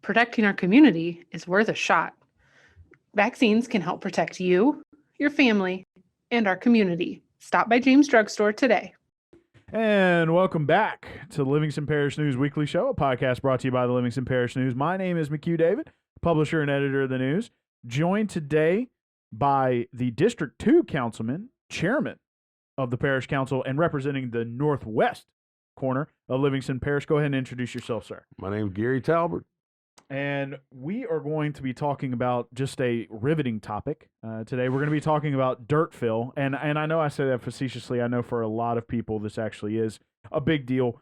Protecting our community is worth a shot. Vaccines can help protect you, your family, and our community. Stop by James Drugstore today. And welcome back to the Livingston Parish News Weekly Show, a podcast brought to you by the Livingston Parish News. My name is McHugh David, publisher and editor of the news, joined today by the District 2 councilman, chairman of the Parish Council, and representing the northwest corner of Livingston Parish. Go ahead and introduce yourself, sir. My name is Garry Talbert. And we are going to be talking about just a riveting topic today. We're going to be talking about dirt fill. And I know I say that facetiously. I know for a lot of people this actually is a big deal.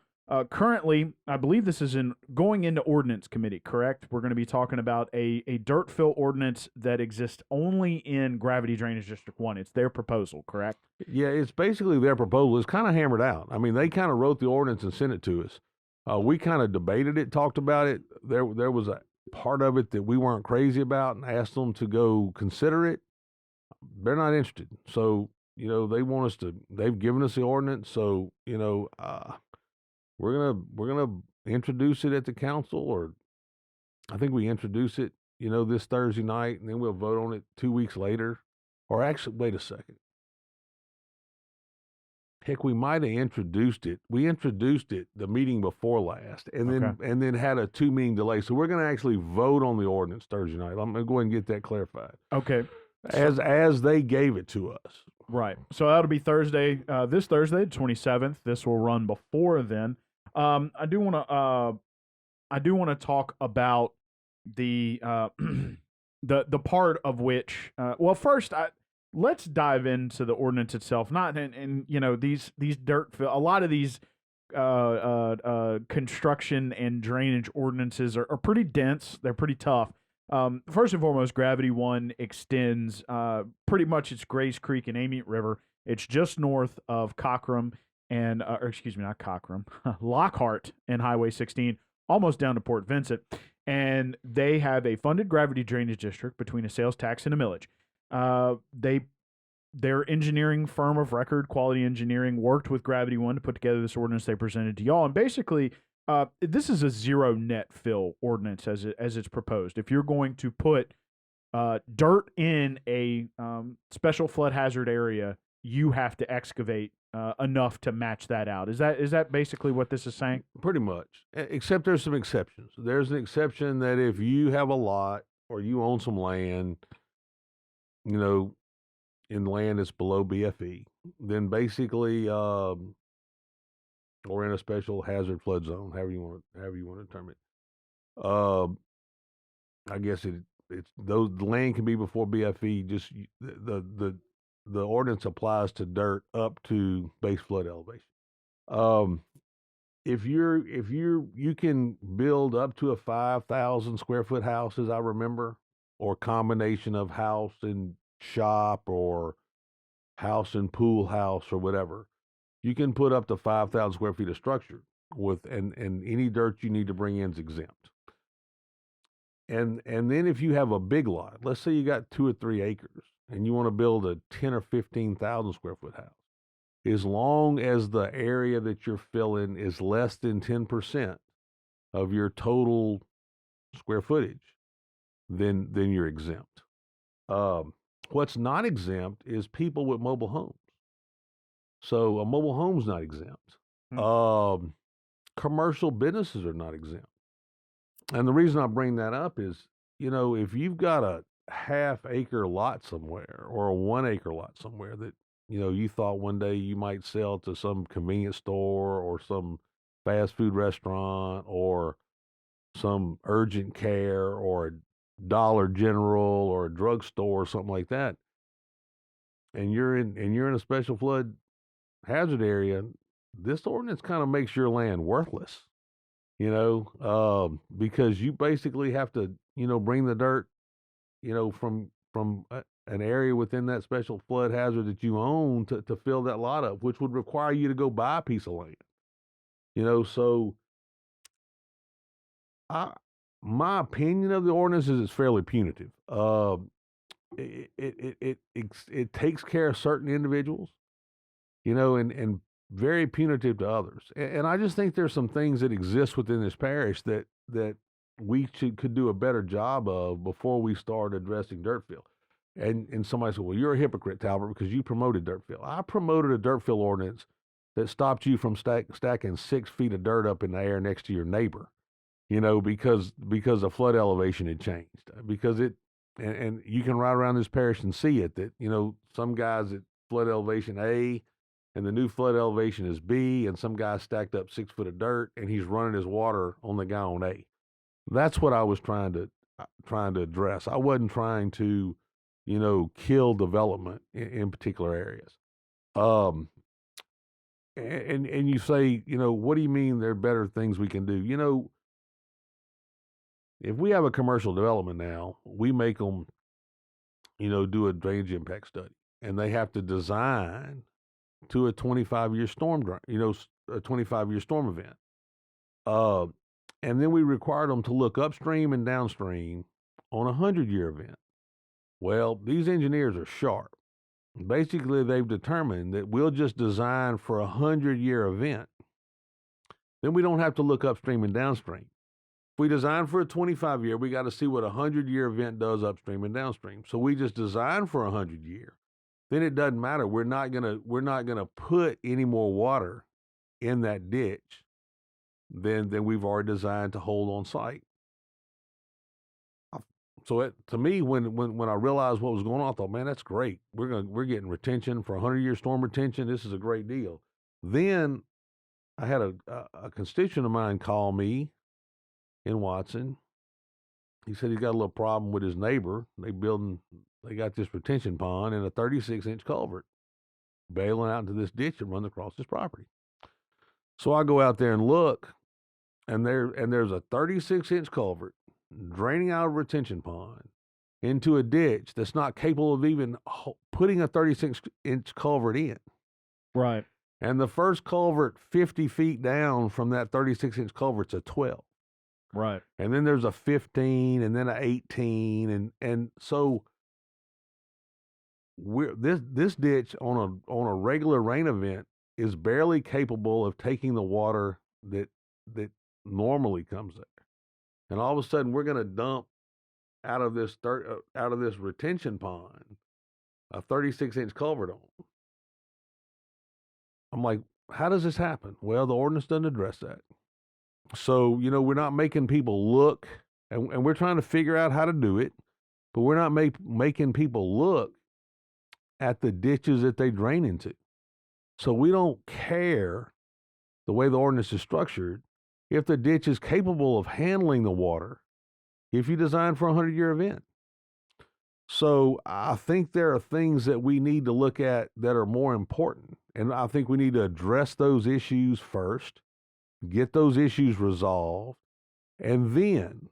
Currently, I believe this is going into Ordinance Committee, correct? We're going to be talking about a dirt fill ordinance that exists only in Gravity Drainage District 1. It's their proposal, correct? Yeah, it's basically their proposal. It's kind of hammered out. I mean, they kind of wrote the ordinance and sent it to us. We kind of debated it, talked about it. There was a part of it that we weren't crazy about and asked them to go consider it. They're not interested. So, they want us to, they've given us the ordinance. So, we're gonna introduce it at the council, or I think we introduce it, this Thursday night, and then we'll vote on it 2 weeks later. Or actually, wait a second. Heck, we might have introduced it. We introduced it the meeting before last, and then had a 2-meeting delay. So we're going to actually vote on the ordinance Thursday night. I'm going to go ahead and get that clarified. Okay. As they gave it to us. Right. So that'll be Thursday. This Thursday, the 27th. This will run before then. I do want to talk about the the part of which. Well, first, let's dive into the ordinance itself. Not and these dirt fill. A lot of these construction and drainage ordinances are pretty dense. They're pretty tough. First and foremost, Gravity 1 extends pretty much it's Grays Creek and Amy River. It's just north of Cockram and not Cockram, Lockhart and Highway 16, almost down to Port Vincent. And they have a funded gravity drainage district between a sales tax and a millage. Their engineering firm of record, Quality Engineering, worked with Gravity 1 to put together this ordinance they presented to y'all. And basically, this is a zero net fill ordinance as it's proposed. If you're going to put dirt in a special flood hazard area, you have to excavate enough to match that out. Is that basically what this is saying? Pretty much, except there's some exceptions. There's an exception that if you have a lot or you own some land, in land that's below BFE, then basically, or in a special hazard flood zone, however you want to term it. I guess it's those the land can be before BFE. Just the ordinance applies to dirt up to base flood elevation. If you can build up to a 5,000 square foot house, as I remember, or combination of house and shop or house and pool house or whatever, you can put up to 5,000 square feet of structure with, and any dirt you need to bring in is exempt. And then if you have a big lot, let's say you got 2 or 3 acres and you want to build a 10 or 15,000 square foot house, as long as the area that you're filling is less than 10% of your total square footage, then you're exempt. What's not exempt is people with mobile homes. So a mobile home's not exempt. Commercial businesses are not exempt. And the reason I bring that up is, if you've got a half-acre lot somewhere or a 1-acre lot somewhere that, you thought one day you might sell to some convenience store or some fast food restaurant or some urgent care or a Dollar General or a drugstore or something like that, and you're in a special flood hazard area, this ordinance kind of makes your land worthless, because you basically have to, bring the dirt, from an area within that special flood hazard that you own to fill that lot up, which would require you to go buy a piece of land, so my opinion of the ordinance is it's fairly punitive. It takes care of certain individuals, and very punitive to others. And I just think there's some things that exist within this parish that we could do a better job of before we start addressing dirt fill. And somebody said, well, you're a hypocrite, Talbert, because you promoted dirt fill. I promoted a dirt fill ordinance that stopped you from stacking 6 feet of dirt up in the air next to your neighbor, because the flood elevation had changed. Because and you can ride around this parish and see it, that, some guys at flood elevation A and the new flood elevation is B, and some guy stacked up 6 foot of dirt and he's running his water on the guy on A. That's what I was trying to address. I wasn't trying to, kill development in particular areas. And you say, what do you mean there are better things we can do? If we have a commercial development now, we make them, do a drainage impact study, and they have to design to a 25-year storm, a 25-year storm event. And then we required them to look upstream and downstream on a 100-year event. Well, these engineers are sharp. Basically, they've determined that we'll just design for a 100-year event. Then we don't have to look upstream and downstream. If we design for a 25-year, we got to see what a 100-year event does upstream and downstream. So we just design for a 100-year. Then it doesn't matter. We're not gonna put any more water in that ditch than we've already designed to hold on site. So to me, when I realized what was going on, I thought, man, that's great. We're getting retention for 100-year storm retention. This is a great deal. Then I had a constituent of mine call me in Watson. He said he's got a little problem with his neighbor. They got this retention pond and a 36-inch culvert bailing out into this ditch and run across his property. So I go out there and look, and there's a 36-inch culvert draining out of a retention pond into a ditch that's not capable of even putting a 36-inch culvert in. Right. And the first culvert 50 feet down from that 36-inch culvert's a 12. Right. And then there's a 15 and then a 18. And so this ditch on a regular rain event is barely capable of taking the water that normally comes there. And all of a sudden we're going to dump out of this retention pond a 36-inch culvert on. I'm like, how does this happen? Well, the ordinance doesn't address that. So, we're not making people look, and we're trying to figure out how to do it, but we're not making people look at the ditches that they drain into. So we don't care, the way the ordinance is structured, if the ditch is capable of handling the water if you design for a 100-year event. So I think there are things that we need to look at that are more important. And I think we need to address those issues first, get those issues resolved, and then,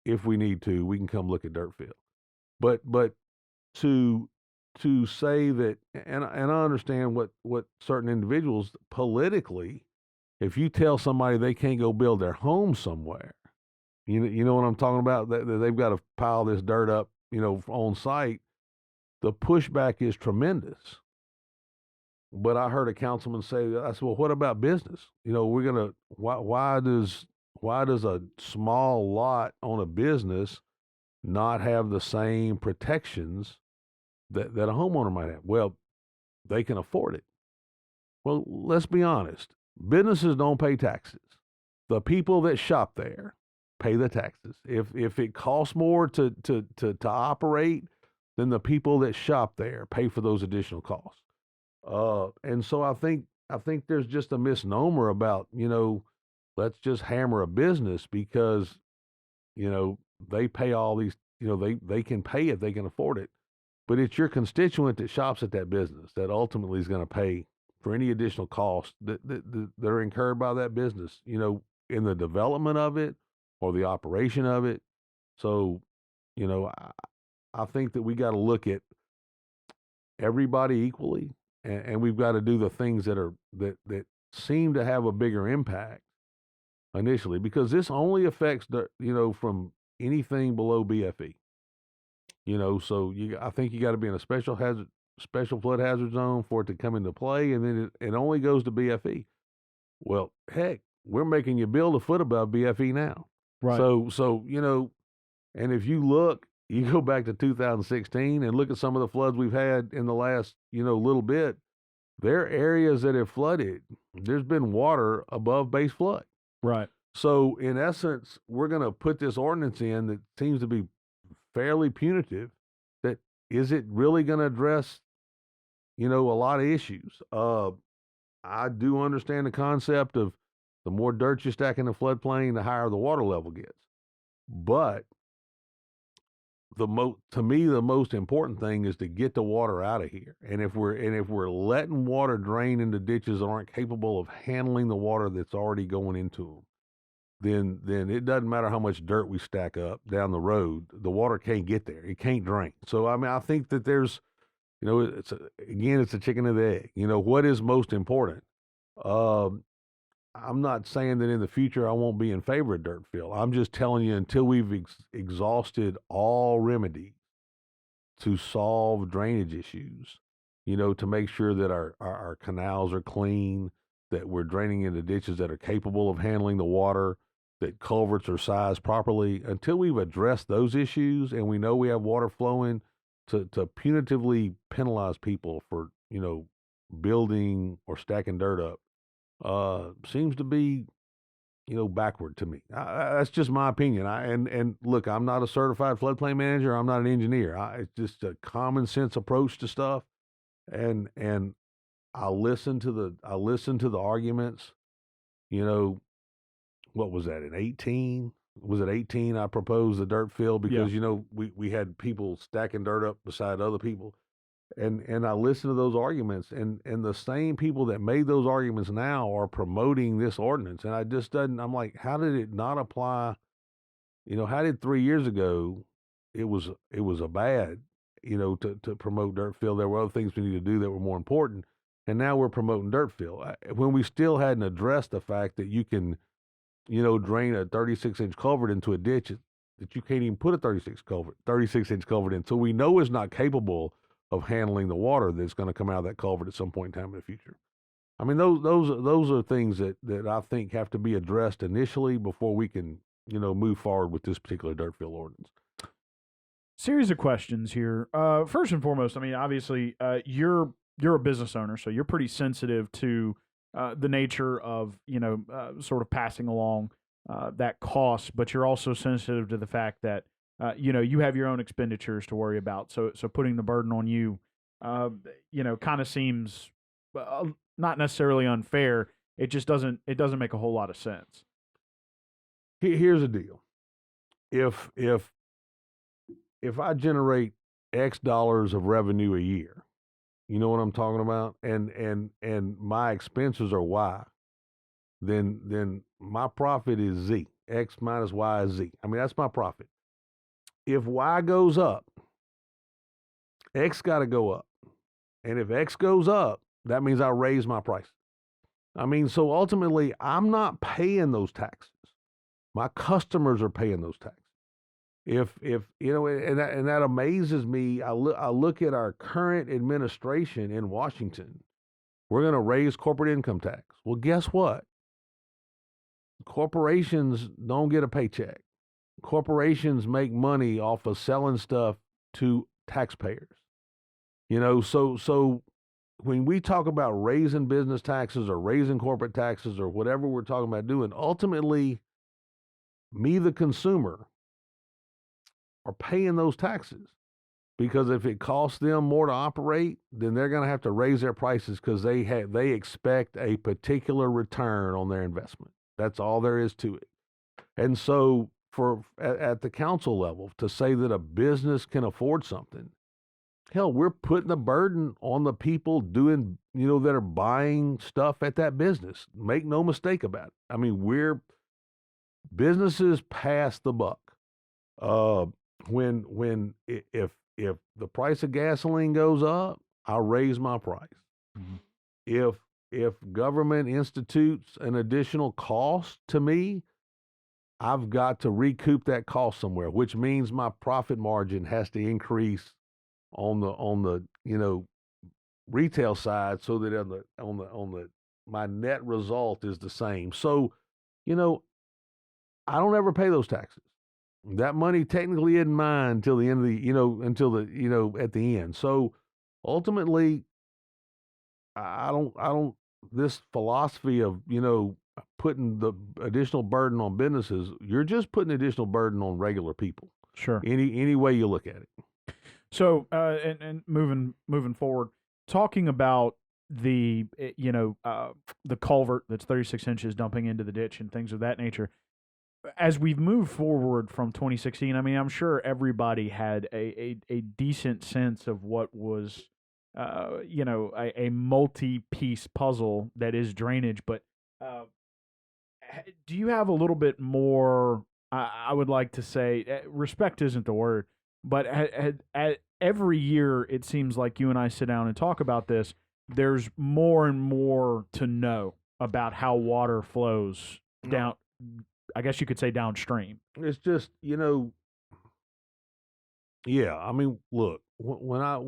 if we need to, we can come look at dirt fill. But to say that, and I understand what certain individuals politically, if you tell somebody they can't go build their home somewhere, you know what I'm talking about, that they've got to pile this dirt up, on site, the pushback is tremendous. But I heard a councilman say, I said, well, what about business? Why does a small lot on a business not have the same protections that a homeowner might have? Well, they can afford it. Well, let's be honest. Businesses don't pay taxes. The people that shop there pay the taxes. If it costs more to operate, then the people that shop there pay for those additional costs. And so I think there's just a misnomer about, let's just hammer a business because, they pay all these, they can pay it, they can afford it. But it's your constituent that shops at that business that ultimately is going to pay for any additional costs that are incurred by that business, in the development of it or the operation of it. So, I think that we got to look at everybody equally, and we've got to do the things that seem to have a bigger impact initially, because this only affects from anything below BFE. So I think you got to be in a special flood hazard zone for it to come into play, and then it only goes to BFE. Well, heck, we're making you build a foot above BFE now. Right. So and if you look, you go back to 2016 and look at some of the floods we've had in the last, little bit. There are areas that have flooded. There's been water above base flood. Right. So in essence, we're going to put this ordinance in that seems to be fairly punitive. That is it really going to address, a lot of issues? I do understand the concept of the more dirt you stack in the floodplain, the higher the water level gets. But to me, the most important thing is to get the water out of here. And if we're letting water drain into ditches that aren't capable of handling the water that's already going into them, then it doesn't matter how much dirt we stack up down the road. The water can't get there. It can't drain. So I mean, I think that there's, it's a chicken and the egg. What is most important? I'm not saying that in the future I won't be in favor of dirt fill. I'm just telling you until we've exhausted all remedies to solve drainage issues, to make sure that our canals are clean, that we're draining into ditches that are capable of handling the water, that culverts are sized properly. Until we've addressed those issues and we know we have water flowing, to punitively penalize people for, building or stacking dirt up, seems to be, backward to me. That's just my opinion. And look, I'm not a certified floodplain manager. I'm not an engineer. It's just a common sense approach to stuff. And I listen to the arguments. What was that in 18? Was it 18? I proposed the dirt fill because, we had people stacking dirt up beside other people. And I listen to those arguments, and the same people that made those arguments now are promoting this ordinance. And I'm like, how did it not apply? How did 3 years ago it was a bad, to promote dirt fill? There were other things we needed to do that were more important. And now we're promoting dirt fill when we still hadn't addressed the fact that you can, drain a 36-inch culvert into a ditch that you can't even put a 36-inch culvert in. So we know it's not capable of handling the water that's going to come out of that culvert at some point in time in the future. I mean, those are things that I think have to be addressed initially before we can, move forward with this particular dirt fill ordinance. Series of questions here. First and foremost, I mean, obviously, you're a business owner, so you're pretty sensitive to the nature of, sort of passing along that cost, but you're also sensitive to the fact that you have your own expenditures to worry about. So putting the burden on you, kind of seems not necessarily unfair. It just doesn't make a whole lot of sense. Here's the deal. If I generate X dollars of revenue a year, you know what I'm talking about? And my expenses are Y, then my profit is Z. X minus Y is Z. I mean, that's my profit. If Y goes up, X got to go up. And if X goes up, that means I raise my price. I mean, so ultimately, I'm not paying those taxes. My customers are paying those taxes. If and that amazes me. I look at our current administration in Washington. We're going to raise corporate income tax. Well, guess what? Corporations don't get a paycheck. Corporations make money off of selling stuff to taxpayers. So when we talk about raising business taxes or raising corporate taxes or whatever we're talking about doing, ultimately, me, the consumer, are paying those taxes. Because if it costs them more to operate, then they're going to have to raise their prices because they expect a particular return on their investment. That's all there is to it. And so at the council level, to say that a business can afford something, hell, we're putting the burden on the people doing, that are buying stuff at that business. Make no mistake about it. I mean, businesses pass the buck. If the price of gasoline goes up, I'll raise my price. Mm-hmm. If government institutes an additional cost to me, I've got to recoup that cost somewhere, which means my profit margin has to increase on the retail side so that on the my net result is the same. So, I don't ever pay those taxes. That money technically isn't mine until the end of at the end. So ultimately, I don't, this philosophy of, putting the additional burden on businesses, you're just putting additional burden on regular people. Sure. Any way you look at it. So, and moving forward, talking about the culvert that's 36 inches dumping into the ditch and things of that nature. As we've moved forward from 2016, I mean, I'm sure everybody had a decent sense of what was, a multi-piece puzzle that is drainage. But do you have a little bit more? I would like to say, respect isn't the word, but every year it seems like you and I sit down and talk about this. There's more and more to know about how water flows down. I guess you could say downstream. It's just, yeah. I mean, look, when I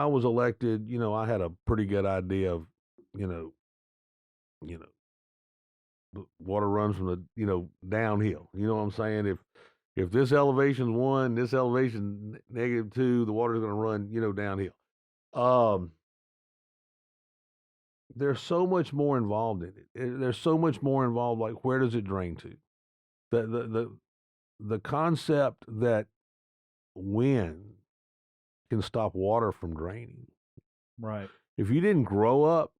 was elected, I had a pretty good idea of, the water runs from the, downhill. You know what I'm saying? If this elevation's 1, this elevation -2, the water's going to run, downhill. There's so much more involved in it. There's so much more involved. Like, where does it drain to? The concept that wind can stop water from draining. Right. If you didn't grow up,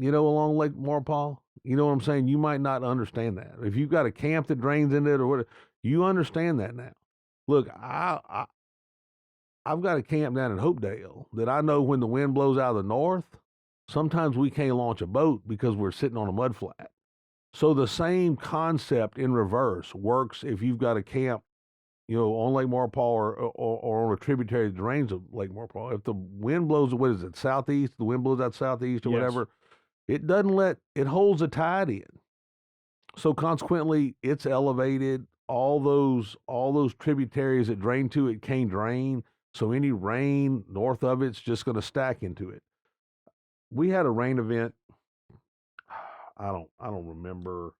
along Lake Maurepas, you know what I'm saying? You might not understand that. If you've got a camp that drains into it or whatever, you understand that now. Look, I've got a camp down in Hopedale that I know when the wind blows out of the north, sometimes we can't launch a boat because we're sitting on a mud flat. So the same concept in reverse works if you've got a camp, on Lake Maurepas or on a tributary that drains of Lake Maurepas. If the wind blows, what is it, southeast? The wind blows out southeast or whatever. It holds the tide in. So consequently, it's elevated. All those tributaries that drain to it can't drain. So any rain north of it's just going to stack into it. We had a rain event. I don't remember.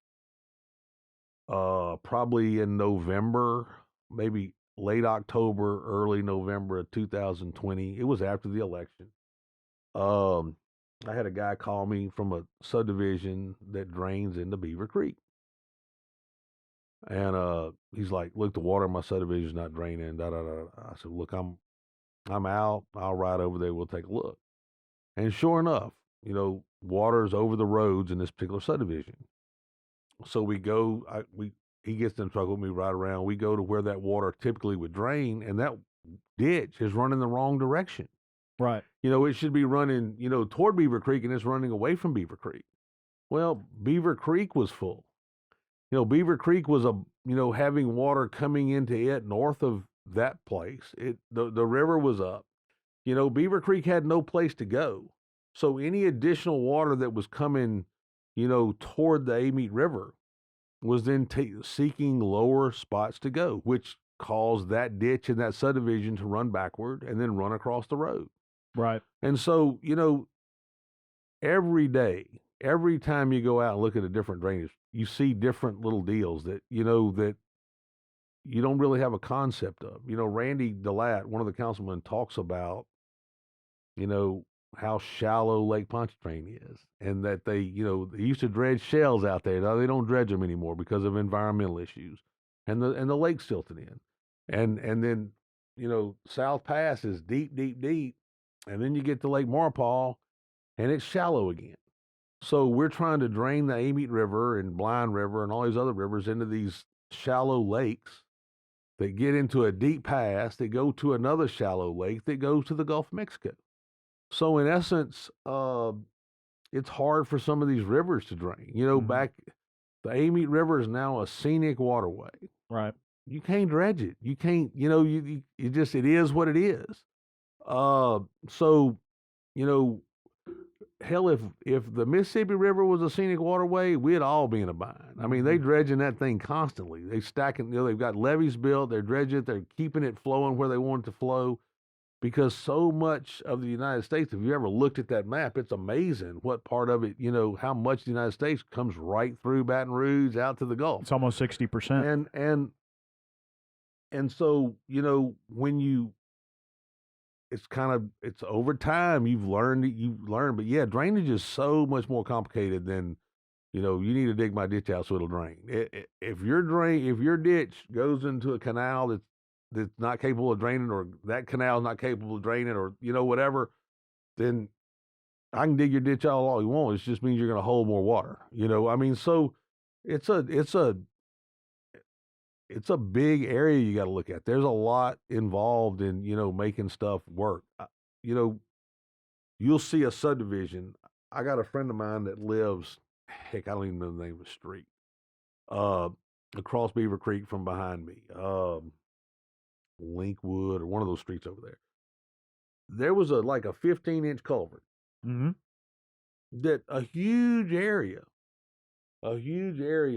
Probably in November, maybe late October, early November of 2020. It was after the election. I had a guy call me from a subdivision that drains into Beaver Creek. And he's like, "Look, the water in my subdivision is not draining." Da, da, da. I said, "Look, I'm out. I'll ride over there. We'll take a look." And sure enough, water's over the roads in this particular subdivision. So we go. He gets in the truck with me, right around. We go to where that water typically would drain, and that ditch is running the wrong direction. Right. It should be running, toward Beaver Creek, and it's running away from Beaver Creek. Well, Beaver Creek was full. Beaver Creek was having water coming into it north of that place. The river was up. Beaver Creek had no place to go. So any additional water that was coming, toward the Amite River was then seeking lower spots to go, which caused that ditch in that subdivision to run backward and then run across the road. Right. And so, every day, every time you go out and look at a different drainage, you see different little deals that, that you don't really have a concept of. Randy DeLatte, one of the councilmen, talks about, how shallow Lake Pontchartrain is, and that they used to dredge shells out there. Now they don't dredge them anymore because of environmental issues, and the lake's silted in, and then South Pass is deep, deep, deep, and then you get to Lake Maurepas, and it's shallow again. So we're trying to drain the Amite River and Blind River and all these other rivers into these shallow lakes that get into a deep pass that go to another shallow lake that goes to the Gulf of Mexico. So in essence, it's hard for some of these rivers to drain. Back the Amite River is now a scenic waterway. Right. You can't dredge it. You can't. You just, it is what it is. So, hell, if the Mississippi River was a scenic waterway, we'd all be in a bind. I mean, they dredging that thing constantly. They stacking. They've got levees built. They're dredging it. They're keeping it flowing where they want it to flow. because so much of the United States, if you ever looked at that map, it's amazing what part of it, how much the United States comes right through Baton Rouge out to the Gulf. It's almost 60%. And so, it's over time you've learned, but yeah, drainage is so much more complicated than, you need to dig my ditch out so it'll drain. If your ditch goes into a canal that's not capable of draining, or that canal is not capable of draining, or whatever, then I can dig your ditch out all you want. It just means you're going to hold more water. So it's a big area you got to look at. There's a lot involved in making stuff work. You'll see a subdivision. I got a friend of mine that lives, heck, I don't even know the name of the street, across Beaver Creek from behind me, Linkwood, or one of those streets over there. There was a 15-inch culvert Mm-hmm. that a huge area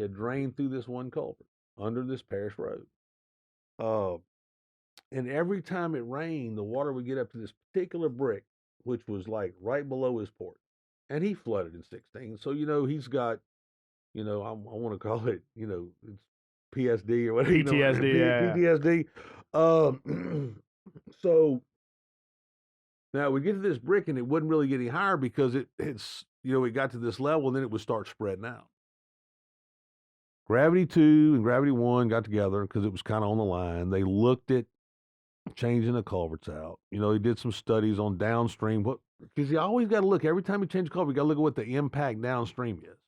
drained through this one culvert under this parish road. And every time it rained, the water would get up to this particular brick, which was right below his porch. And he flooded in 16. So, he's got, I want to call it, it's PSD or whatever. PTSD, yeah. PTSD. So now we get to this brick, and it wouldn't really get any higher because it got to this level, and then it would start spreading out. Gravity 2 and Gravity 1 got together because it was kind of on the line. They looked at changing the culverts out. He did some studies on downstream. Because you always got to look, every time you change a culvert, you got to look at what the impact downstream is.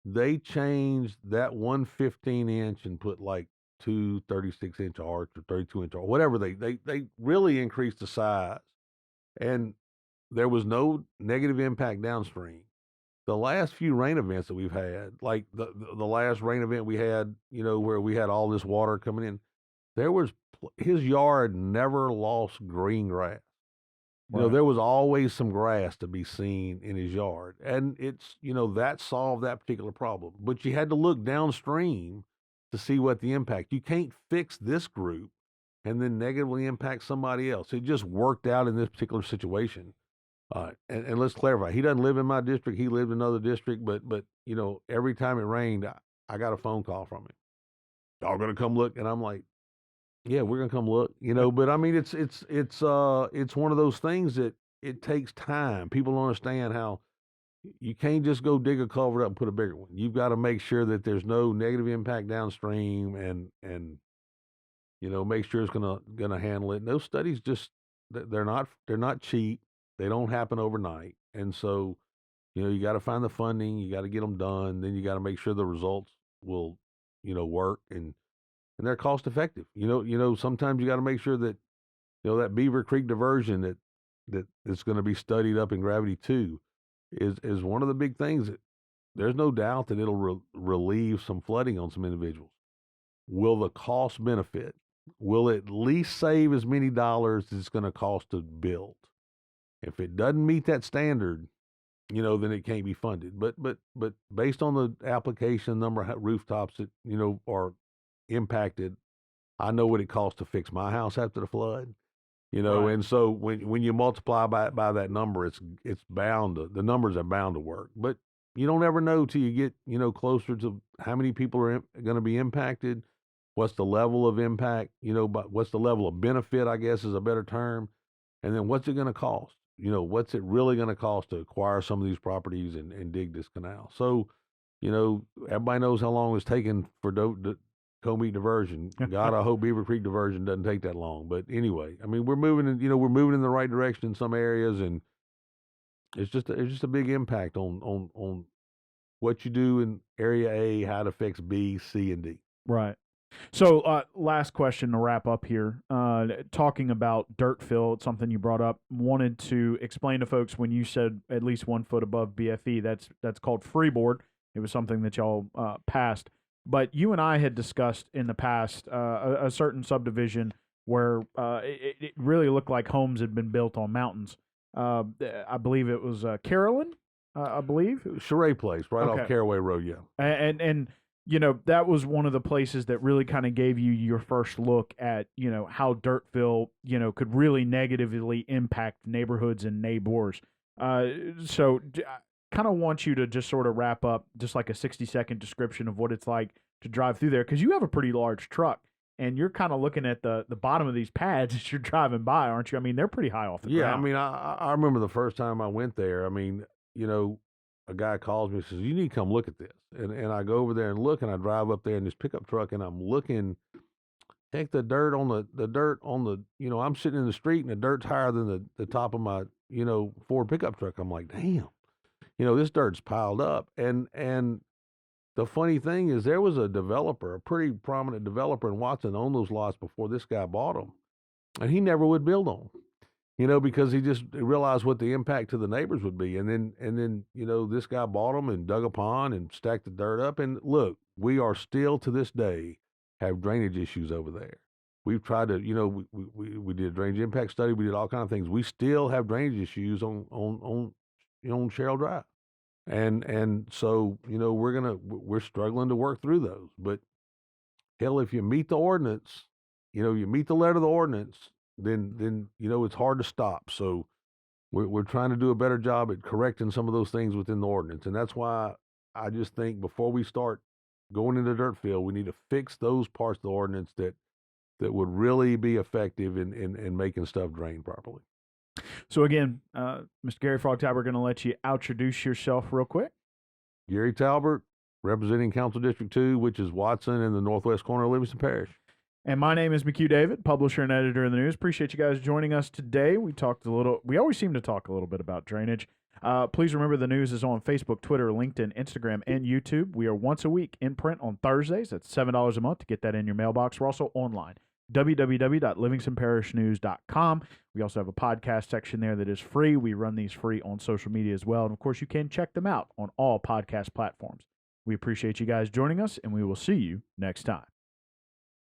They changed that 115-inch and put 2 36-inch arch or 32-inch arch, whatever. They really increased the size, and there was no negative impact downstream. The last few rain events that we've had, like the last rain event we had, where we had all this water coming in, his yard never lost green grass. Right. There was always some grass to be seen in his yard, and it's, that solved that particular problem. But you had to look downstream to see what the impact. You can't fix this group and then negatively impact somebody else. It just worked out in this particular situation. And let's clarify, he doesn't live in my district. He lived in another district, but every time it rained, I got a phone call from him. Y'all gonna come look? And I'm like, yeah, we're gonna come look. But I mean, it's one of those things that it takes time. People don't understand how you can't just go dig a culvert up and put a bigger one. You've got to make sure that there's no negative impact downstream, and make sure it's gonna handle it. And those studies they're not cheap. They don't happen overnight. And so, you got to find the funding, you got to get them done, then you got to make sure the results will, work, and they're cost effective. Sometimes you got to make sure that, that Beaver Creek diversion that's going to be studied up in Gravity 2 is one of the big things that there's no doubt that it'll relieve some flooding on some individuals. Will the cost benefit? Will it at least save as many dollars as it's going to cost to build? If it doesn't meet that standard, then it can't be funded. But based on the application number of rooftops that are impacted, I know what it costs to fix my house after the flood. Right. And so when you multiply by that number, the numbers are bound to work. But you don't ever know till you get closer to how many people are going to be impacted. What's the level of impact? But what's the level of benefit, I guess, is a better term. And then what's it going to cost? What's it really going to cost to acquire some of these properties and dig this canal? So, everybody knows how long it's taken for Comey diversion. God, I hope Beaver Creek diversion doesn't take that long. But anyway, I mean, we're moving in the right direction in some areas, and it's just a big impact on what you do in area A, how it affects B, C, and D. Right. So, last question to wrap up here. Talking about dirt fill, it's something you brought up. Wanted to explain to folks when you said at least 1 foot above BFE. That's called freeboard. It was something that y'all passed. But you and I had discussed in the past a certain subdivision where it really looked like homes had been built on mountains. I believe it was Carolyn. I believe Charade Place, right Okay. off Caraway Road. Yeah, and that was one of the places that really kind of gave you your first look at, how dirt fill, could really negatively impact neighborhoods and neighbors. So I kind of want you to just sort of wrap up just like a 60-second description of what it's like to drive through there, because you have a pretty large truck. And you're kind of looking at the bottom of these pads as you're driving by, aren't you? I mean, they're pretty high off the Yeah, ground. I mean, I remember the first time I went there. I mean, a guy calls me and says, "You need to come look at this." And I go over there and look, and I drive up there in this pickup truck, and I'm looking. Heck, the dirt on the, I'm sitting in the street, and the dirt's higher than the top of my, Ford pickup truck. I'm like, damn, this dirt's piled up. And the funny thing is, there was a developer, a pretty prominent developer in Watson, owned those lots before this guy bought them, and he never would build on them, because he just realized what the impact to the neighbors would be. And then, this guy bought them and dug a pond and stacked the dirt up. And look, we are still to this day have drainage issues over there. We've tried to, we did a drainage impact study. We did all kinds of things. We still have drainage issues on Sherrill Drive. And so, we're struggling to work through those. But hell, if you meet the ordinance, you meet the letter of the ordinance, then it's hard to stop. So we're trying to do a better job at correcting some of those things within the ordinance. And that's why I just think before we start going into dirt field, we need to fix those parts of the ordinance that would really be effective in making stuff drain properly. So again, Mr. Garry Frog Talbert, we're going to let you introduce yourself real quick. Garry Talbert, representing Council District 2, which is Watson in the northwest corner of Livingston Parish. And my name is McHugh David, publisher and editor of the news. Appreciate you guys joining us today. We always seem to talk a little bit about drainage. Please remember the news is on Facebook, Twitter, LinkedIn, Instagram, and YouTube. We are once a week in print on Thursdays. That's $7 a month to get that in your mailbox. We're also online, www.livingstonparishnews.com. We also have a podcast section there that is free. We run these free on social media as well. And, of course, you can check them out on all podcast platforms. We appreciate you guys joining us, and we will see you next time.